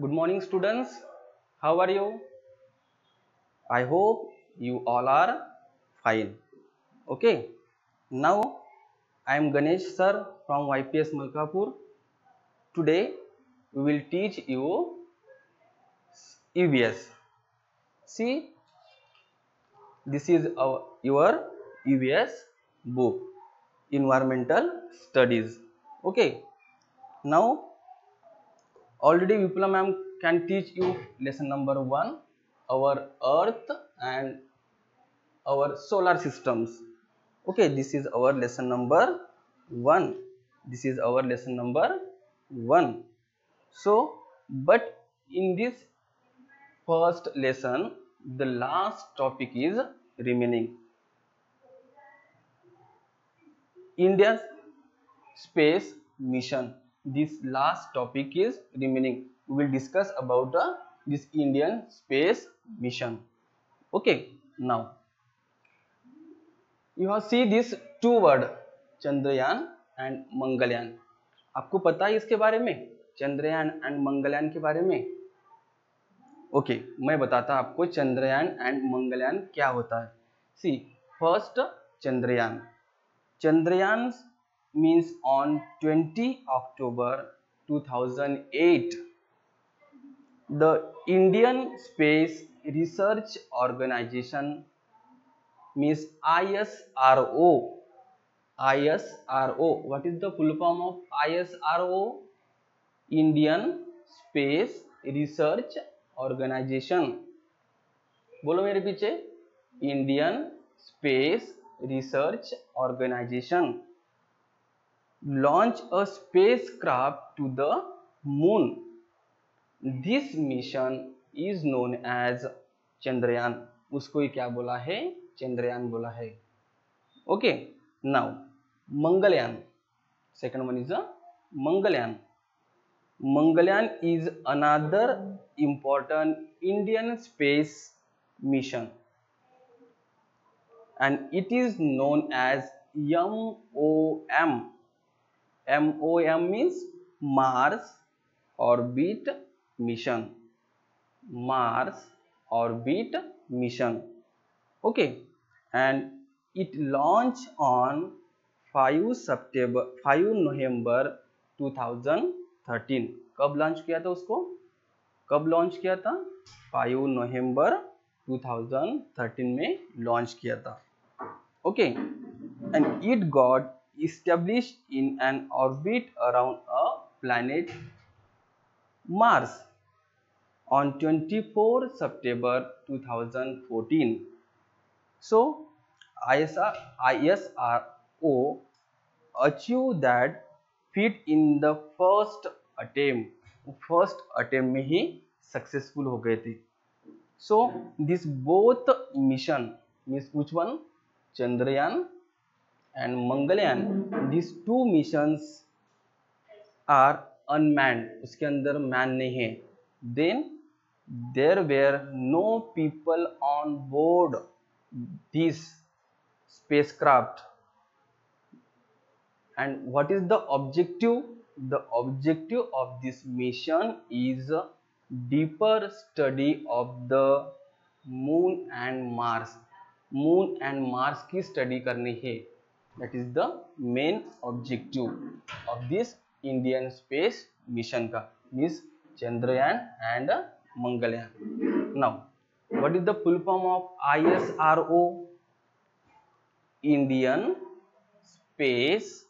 Good morning, students. How are you? I hope you all are fine. Okay. Now I am Ganesh sir from YPS Malkapur. Today we will teach you EVS. See, this is your EVS book, Environmental Studies. Okay. Now already Vipula ma'am can teach you lesson number 1, our Earth and our solar systems. Okay, this is our lesson number 1. This is our lesson number 1. So but in this first lesson the last topic is remaining, India's space mission. This last topic is remaining. We will discuss about this Indian space mission. Okay, now you have see this two word, Chandrayaan and Mangalyaan. आपको पता है इसके बारे में, Chandrayaan and Mangalyaan के बारे में? Okay, मैं बताता आपको चंद्रयान एंड मंगलयान क्या होता है. See, first Chandrayaan. Chandrayaan means on 20 October 2008 the Indian Space Research Organization means ISRO. ISRO, what is the full form of ISRO? Indian Space Research Organization. बोलो मेरे पीछे, Indian Space Research Organization launch a spacecraft to the moon. This mission is known as Chandrayaan. उसको ही क्या बोला है? चंद्रयान बोला है. Okay, now Mangalyaan. Second one is a Mangalyaan. Mangalyaan is another important Indian space mission and it is known as MOM. MOM means Mars Orbit Mission. Mars Orbit Mission. Okay, and it launched on 5 November 2013. कब launch किया था उसको? कब launch किया था? 5 नवंबर 2013 में launch किया था. Okay, and it got established in an orbit around a planet Mars on 24 September 2014. So ISRO achieved that feat in the first attempt. First attempt में ही successful हो गए थे. So this both mission means which one? Chandrayaan and Mangalyaan. These two missions are unmanned. उसके अंदर man नहीं है. Then there were no people on board this spacecraft. And what is the objective? The objective of this mission is a deeper study of the moon and Mars. Moon and Mars की study करनी है. That is the main objective of this Indian space mission का, means Chandrayaan and Mangalyaan. Now, what is the full form of ISRO? Indian Space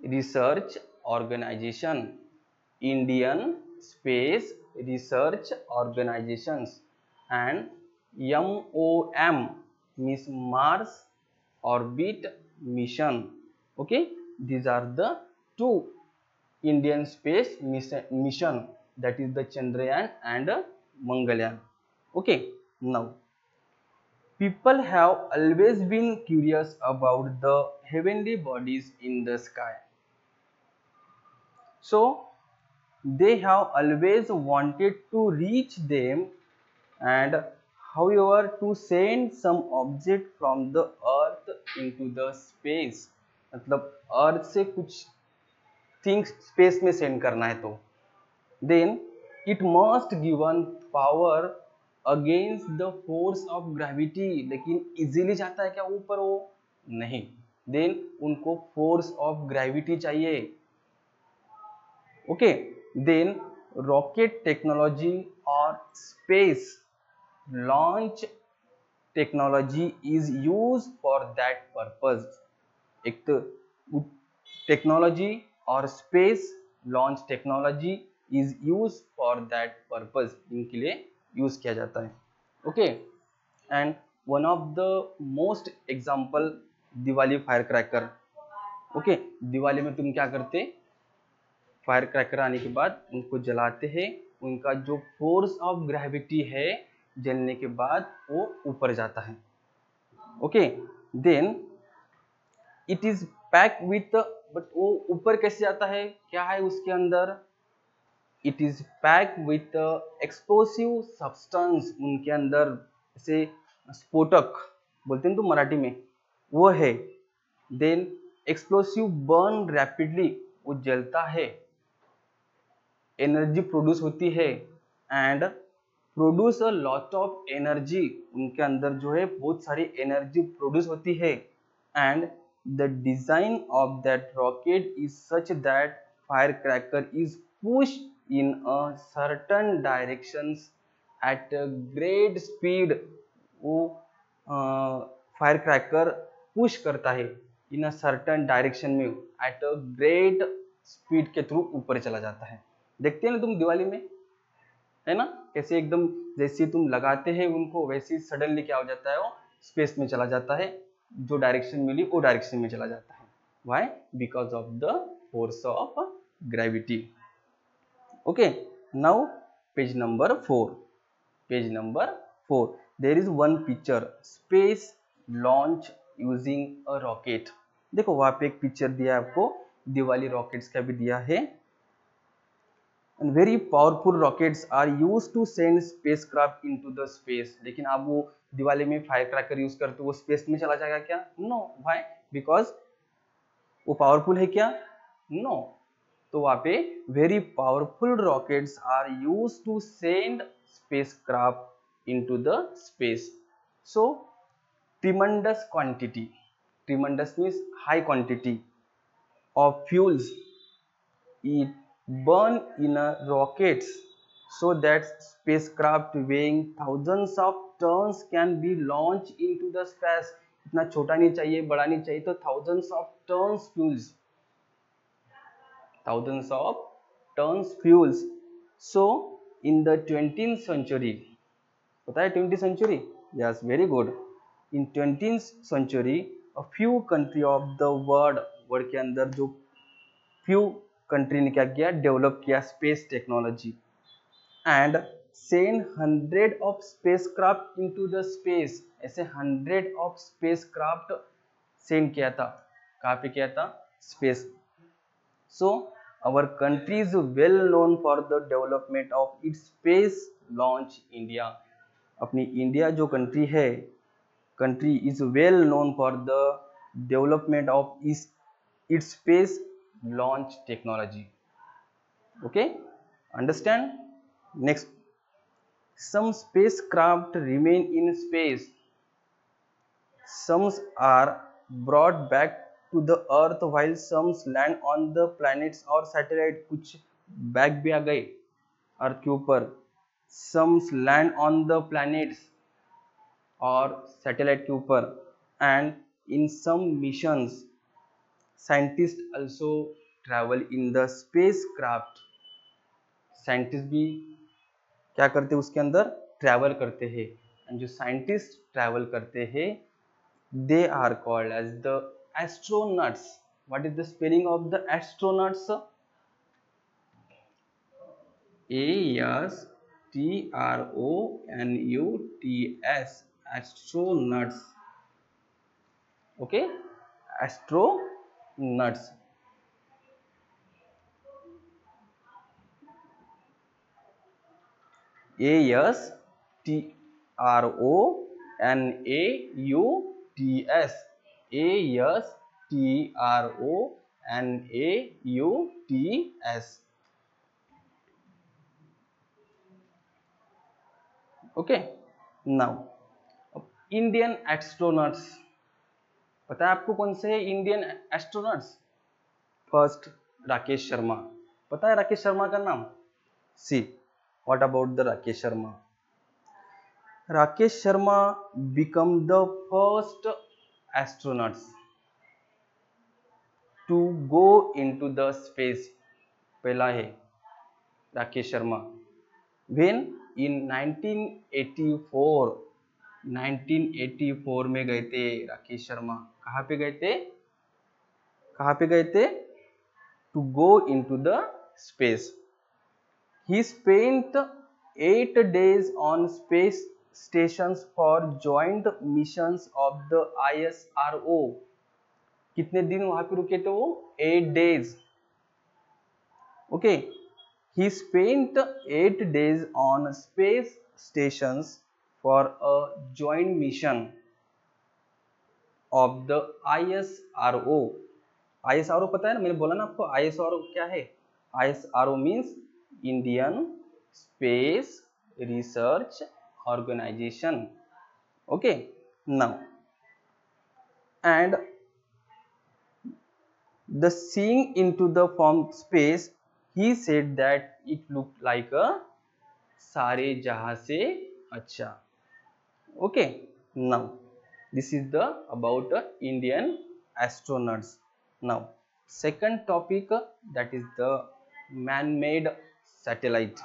Research Organization. Indian Space Research Organizations. And MOM means Mars Orbit Mission. Okay, these are the two Indian space mission, that is the Chandrayaan and Mangalyaan. Okay, now people have always been curious about the heavenly bodies in the sky. So they have always wanted to reach them, and however to send some object from the earth into the space. मतलब अर्थ से कुछ things space में send करना है, तो then it must given power against the force of gravity. लेकिन easily जाता है क्या ऊपर वो? नहीं, देन उनको फोर्स ऑफ ग्रेविटी चाहिए. ओके, देन रॉकेट टेक्नोलॉजी और space launch technology is use for that purpose. एक तो टेक्नोलॉजी और space launch technology is use for that purpose, इनके लिए यूज किया जाता है. Okay, and one of the most example Diwali fire cracker. Okay, Diwali में तुम क्या करते? फायर क्रैकर आने के बाद उनको जलाते हैं, उनका जो फोर्स ऑफ ग्रेविटी है जलने के बाद वो ऊपर जाता है. Okay, then it is pack with, but वो ऊपर कैसे जाता है? क्या है उसके अंदर? It is pack with explosive substance. उनके अंदर जैसे स्फोटक बोलते हैं तो मराठी में, वो है. देन एक्सप्लोसिव बर्न रैपिडली, वो जलता है, एनर्जी प्रोड्यूस होती है and produce a lot of energy. उनके अंदर जो है बहुत सारी एनर्जी प्रोड्यूस होती है. And the design of that rocket is such that fire cracker is push in a certain directions at a great speed. वो फायर क्रैकर पुश करता है इन अ सर्टन डायरेक्शन में एट अ ग्रेट स्पीड के through ऊपर चला जाता है. देखते हैं ना तुम दिवाली में, है ना, कैसे एकदम जैसे तुम लगाते हैं उनको वैसे सडनली क्या हो जाता है, वो स्पेस में चला जाता है, जो डायरेक्शन मिली वो डायरेक्शन में चला जाता है. Why? Because of the force of gravity. Okay, now page number 4. Page number 4, there is one picture, space launch using a rocket. देखो वहां पे एक पिक्चर दिया है आपको, दिवाली रॉकेट्स का भी दिया है. And very powerful rockets are used to send spacecraft into the space. लेकिन आप वो दिवाली में फायर क्रैकर यूज करते वो स्पेस में चला जाएगा क्या? नो. व्हाई? बिकॉज वो पावरफुल है क्या? नो. तो वहां पे very powerful rockets are use to send spacecraft into the space. So tremendous quantity, tremendous means high quantity of fuels it burn in a rockets so that spacecraft weighing thousands of tons can be launched into the space. इतना छोटा नहीं चाहिए, बड़ा नहीं चाहिए, तो thousands of tons fuels, thousands of tons fuels. So in the 20th century, पता है 20th century? Yes, very good. In 20th century, a few country of the world के अंदर जो few कंट्री ने क्या किया? डेवलप किया space technology and send 100 of spacecraft into the space. ऐसे 100 ऑफ स्पेसक्राफ्ट सेंड किया था. कहाँ पे किया था? Space. So our country is well known for the development of its space launch. India, अपनी इंडिया जो कंट्री है, country is well known for the development of its space launch technology. Okay, understand? Next, some spacecraft remain in space, some are brought back to the earth while some land on the planets or satellite. कुछ back भी आ गए अर्थ के ऊपर. some land on the planets और satellite के ऊपर. and in some missions scientist also travel in the spacecraft. Scientist भी क्या करते हैं? उसके अंदर ट्रैवल करते हैं. एंड जो साइंटिस्ट ट्रैवल करते हैं they are called as the astronauts. What is the spelling of the astronauts? ASTRONUTS, astronauts. Okay, astronauts. ASTRONAUTS, ASTRONAUTS. Okay now Indian astronauts, पता है आपको कौन से है Indian astronauts? First Rakesh Sharma, पता है राकेश शर्मा का नाम? See what about the Rakesh Sharma? Rakesh Sharma become the first astronauts to go into the space, पहला है राकेश शर्मा। when in 1984 में गए थे राकेश शर्मा। कहाँ पे गए थे? कहाँ पे गए थे? to go into the space. He spent 8 days on space stations for joint missions of the ISRO. कितने दिन वहां पे रुके थे वो? 8 days. Okay. He spent 8 days on space stations for a joint mission of the ISRO. ISRO पता है ना, मैंने बोला ना आपको ISRO क्या है? ISRO means Indian Space Research Organization. Okay, now and the seeing into the from space, he said that it looked like a सारे जहां से अच्छा. Okay, now this is the about Indian astronauts. Now second topic, that is the man-made satellite.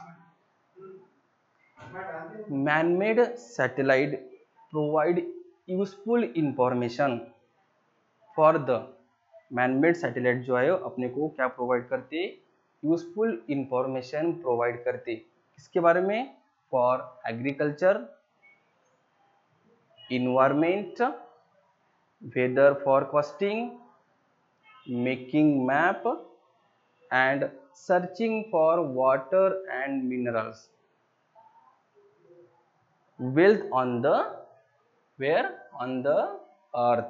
Man-made satellite provide useful information for the man-made satellite जो है अपने को क्या provide करते? यूजफुल इंफॉर्मेशन प्रोवाइड करते। किसके बारे में? For agriculture, environment, weather forecasting, making map and searching for water and minerals. Wealth on the where? On the earth.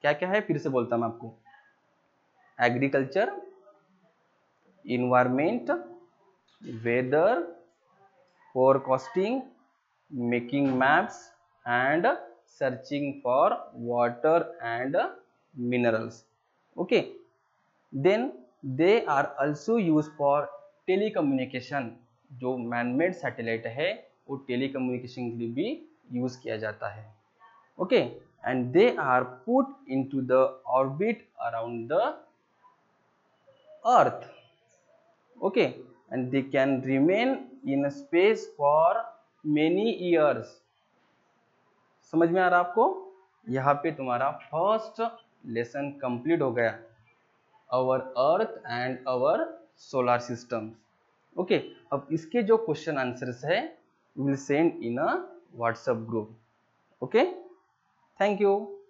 क्या क्या है फिर से बोलता मैं आपको? Agriculture, environment, weather forecasting, making maps and searching for water and minerals. Okay, then they are also use for telecommunication. जो manmade satellite है वो टेलीकम्युनिकेशन के लिए भी यूज किया जाता है। Okay, and they are put into the orbit around the earth. Okay, and they can remain in space for many years. समझ में आ रहा आपको? यहाँ पे तुम्हारा फर्स्ट लेसन कंप्लीट हो गया, our earth and our solar system. Okay, अब इसके जो क्वेश्चन आंसर्स है will send in a WhatsApp group. Okay, thank you.